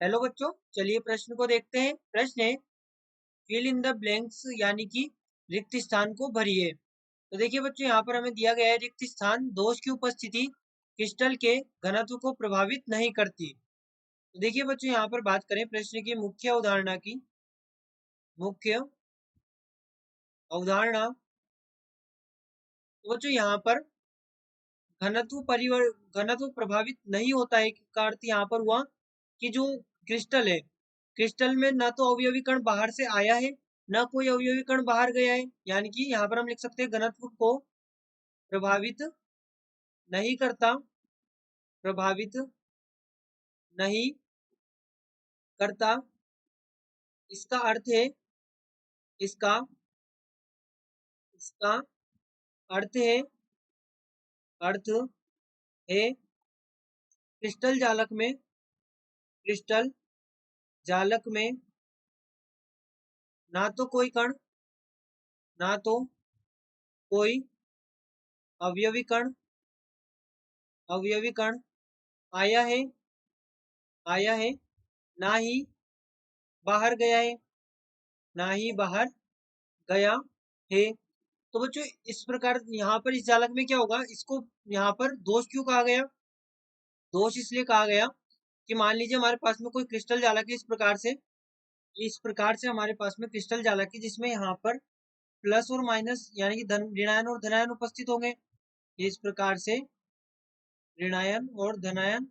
Hello बच्चों, चलिए प्रश्न को देखते हैं। प्रश्न है फिल इन द ब्लैंक्स, यानी कि रिक्त स्थान को भरिए। तो देखिए बच्चों, यहाँ पर हमें दिया गया है रिक्त स्थान। दोष की उपस्थिति क्रिस्टल के घनत्व को प्रभावित नहीं करती। तो देखिए बच्चों, यहाँ पर बात करें प्रश्न की मुख्य अवधारणा की। मुख्य अवधारणा, तो बच्चों यहाँ पर घनत्व प्रभावित नहीं होता है का अर्थ यहाँ पर हुआ कि जो क्रिस्टल है, क्रिस्टल में ना तो अवयवी कण बाहर से आया है, ना कोई अवयवी कण बाहर गया है। यानी कि यहाँ पर हम लिख सकते हैं घनत्व को प्रभावित नहीं करता, प्रभावित नहीं करता। इसका अर्थ है, इसका इसका अर्थ है, अर्थ है क्रिस्टल जालक में, क्रिस्टल जालक में ना तो कोई कण, ना तो कोई अवयवी कण, अवयवी कण आया है, आया है, ना ही बाहर गया है, ना ही बाहर गया है। तो बच्चों इस प्रकार यहाँ पर इस जालक में क्या होगा, इसको यहाँ पर दोष क्यों कहा गया? दोष इसलिए कहा गया कि मान लीजिए हमारे पास में कोई क्रिस्टल जालक है, इस प्रकार से हमारे पास में क्रिस्टल जालक है जिसमें यहाँ पर प्लस और माइनस यानी कि धन ऋणायन और धनायन उपस्थित होंगे। इस प्रकार से ऋणायन और धनायन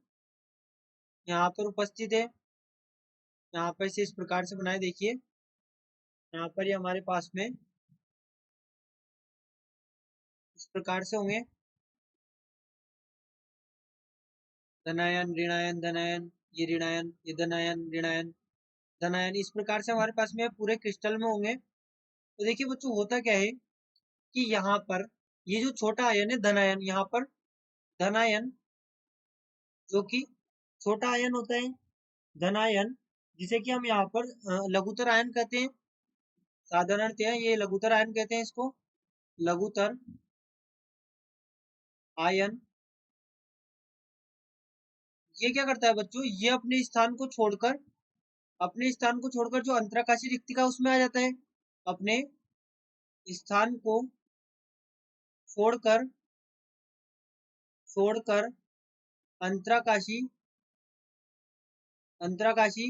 यहाँ पर उपस्थित है। यहाँ पर से इस प्रकार से बनाए, देखिए यहाँ पर ये हमारे पास में इस प्रकार से होंगे, धनायन ऋणायन धनायन, ये ऋणायन, ये धनायन ऋणायन धनायन, इस प्रकार से हमारे पास में पूरे क्रिस्टल में होंगे। तो देखिए बच्चों, होता क्या है कि यहाँ पर ये जो छोटा आयन है धनायन, यहाँ पर धनायन जो कि छोटा आयन होता है, धनायन जिसे कि हम यहाँ पर लघुतर आयन कहते हैं। साधारणतः ये लघुतर आयन कहते हैं इसको, लघुतर आयन। ये क्या करता है बच्चों, ये अपने स्थान को छोड़कर जो अंतराकाशीय रिक्तिका उसमें आ जाता है। अपने स्थान को छोड़कर छोड़कर अंतराकाशी अंतराकाशी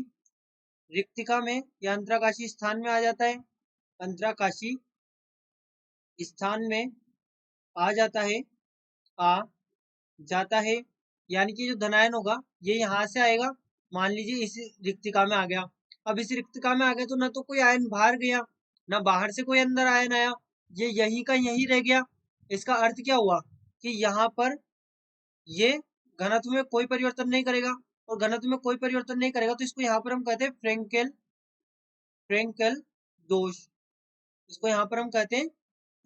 रिक्तिका में या अंतराकाशी स्थान में आ जाता है। अंतराकाशी स्थान में आ जाता है, आ जाता है। यानी कि जो धनायन होगा ये यहाँ से आएगा, मान लीजिए इस रिक्तिका में आ गया। अब इस रिक्तिका में आ गया तो ना तो कोई आयन बाहर गया, ना बाहर से कोई अंदर आयन आया, ये यही का यही रह गया। इसका अर्थ क्या हुआ कि यहाँ पर ये घनत्व में कोई परिवर्तन नहीं करेगा, और घनत्व में कोई परिवर्तन नहीं करेगा तो इसको यहाँ पर हम कहते हैं फ्रेंकेल फ्रेंकेल दोष। इसको यहाँ पर हम कहते हैं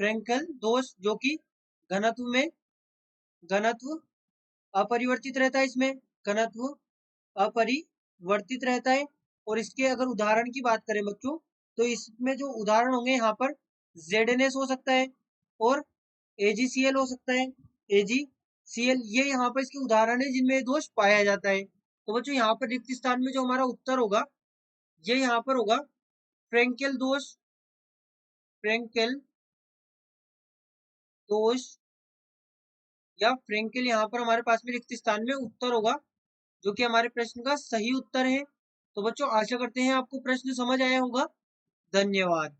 फ्रेंकेल दोष, जो कि घनत्व में घनत्व अपरिवर्तित रहता है, इसमें घनत्व अपरिवर्तित रहता है। और इसके अगर उदाहरण की बात करें बच्चों, तो इसमें जो उदाहरण होंगे यहाँ पर ZnS हो सकता है और AgCl हो सकता है। AgCl ये यहाँ पर इसके उदाहरण है जिनमें दोष पाया जाता है। तो बच्चों यहाँ पर रिक्त स्थान में जो हमारा उत्तर होगा ये यहाँ पर होगा फ्रेंकेल दोष, फ्रेंकेल दोष या फ्रेंकेल, यहाँ पर हमारे पास में रिक्त स्थान में उत्तर होगा, जो कि हमारे प्रश्न का सही उत्तर है। तो बच्चों आशा करते हैं आपको प्रश्न समझ आया होगा। धन्यवाद।